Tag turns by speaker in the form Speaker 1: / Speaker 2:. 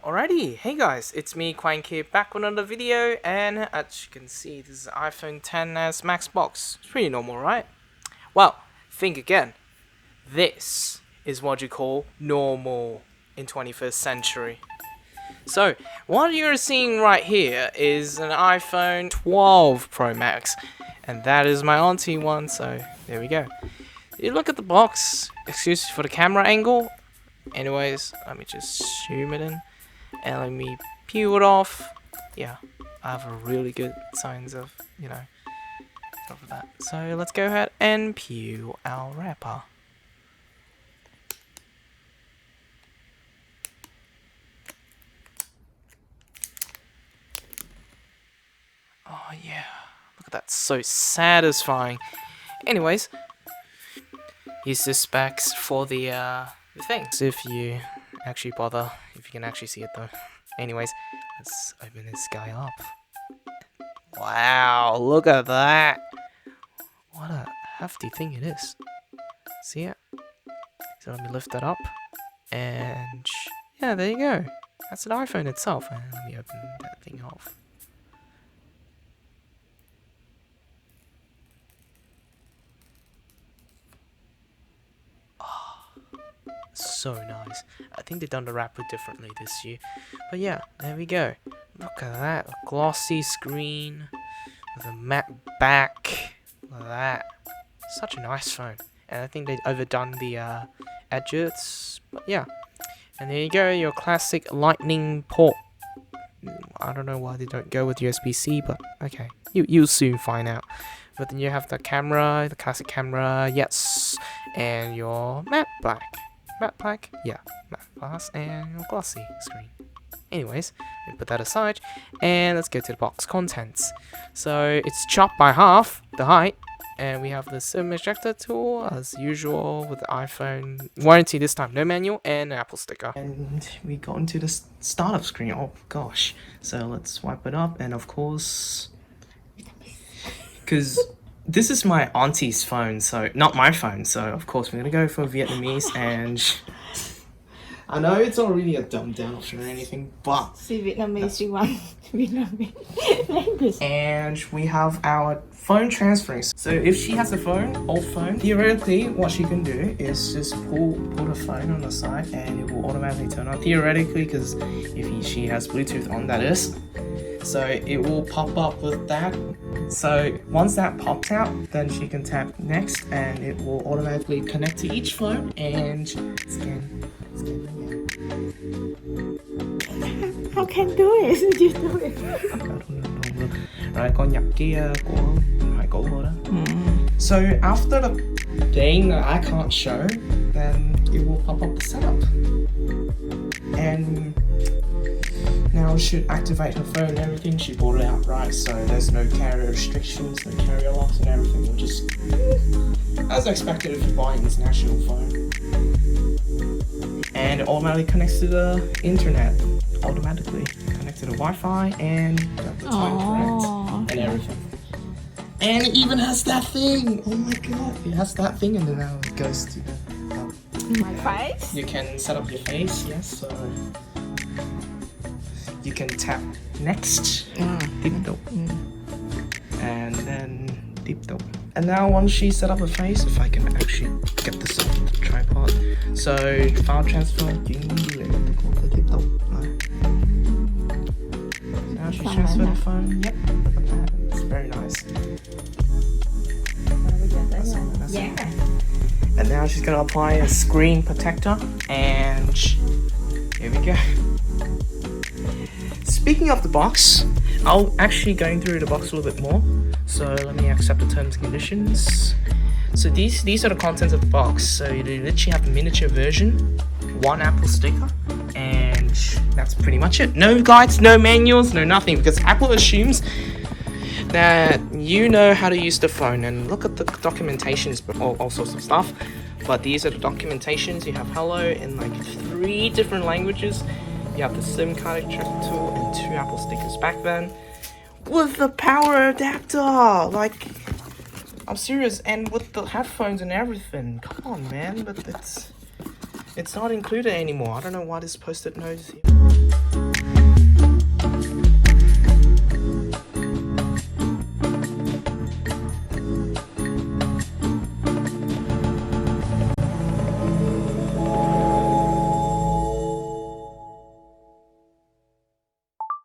Speaker 1: Alrighty, hey guys, it's me, Quang here, back with another video, and as you can see, this is iPhone XS Max box. It's pretty normal, right? Well, think again. This is what you call normal in 21st century. So, what you're seeing right here is an iPhone 12 Pro Max, and that is my auntie one, so there we go. You look at the box, excuse for the camera angle. Anyways, let me just zoom it in. And let me peel it off. Yeah, I have a really good signs of, stuff of that. So let's go ahead and peel our wrapper. Oh yeah, look at that, so satisfying. Anyways, here's the specs for the things. If you actually bother, if you can actually see it though. Anyways, let's open this guy up. Wow, look at that. What a hefty thing it is. See it? So let me lift that up. And yeah, there you go. That's an iPhone itself. And let me open that thing off. So nice. I think they've done the wrapper differently this year. But yeah, there we go. Look at that. A glossy screen with a matte back. Look at that. Such a nice phone. And I think they've overdone the edges. But yeah. And there you go. Your classic lightning port. I don't know why they don't go with USB-C, but okay. You'll soon find out. But then you have the camera, the classic camera, yes. And your matte black. Matte black? Yeah, matte glass and glossy screen. Anyways, we put that aside and let's go to the box contents. So it's chopped by half the height, and we have the SIM ejector tool as usual with the iPhone warranty this time, no manual and an Apple sticker. And we got into the startup screen. Oh gosh, so let's swipe it up, and of course, because this is my auntie's phone, so not my phone, so of course we're gonna go for Vietnamese. And I know it's not really a dumbed down option or anything, but
Speaker 2: See Vietnamese, you want Vietnamese language.
Speaker 1: And we have our phone transferring. So if she has a phone, old phone, theoretically what she can do is just pull the phone on the side and it will automatically turn on. Theoretically, because if she has Bluetooth on, that is. So it will pop up with that. So once that pops out, then she can tap next and it will automatically connect to each phone and scan
Speaker 2: How can do it? You do it.
Speaker 1: Rồi con nhập cái của Hải Cổ vô đó. So after the thing that I can't show, then it will pop up the setup. And now she should activate her phone and everything. She bought it outright, so there's no carrier restrictions, no carrier locks and everything. We'll just, as expected if you buy an international phone. And it automatically connects to the internet. Automatically connect to the Wi-Fi and the time correct and everything. And it even has that thing. Oh my god, it has that thing, and then now it goes to the
Speaker 2: My face?
Speaker 1: you can set up your face, yes, so you can tap next, tiptoe, and then tiptoe. And now once she set up her face, if I can actually get this off the tripod, so file transfer, now she's transferred the phone, yep, look at that, it's very nice. That's
Speaker 2: Yeah.
Speaker 1: it. And now she's going to apply a screen protector, and here we go. Speaking of the box, I'll actually going through the box a little bit more. So let me accept the terms and conditions. So these are the contents of the box. So you literally have the miniature version, one Apple sticker, and that's pretty much it. No guides, no manuals, no nothing, because Apple assumes that you know how to use the phone. And look at the documentations, all sorts of stuff. But these are the documentations. You have hello in like 3 different languages. You have the SIM card ejector tool and 2 Apple stickers back then. With the power adapter! Like, I'm serious, and with the headphones and everything. Come on, man, but it's not included anymore. I don't know why this post-it note is here.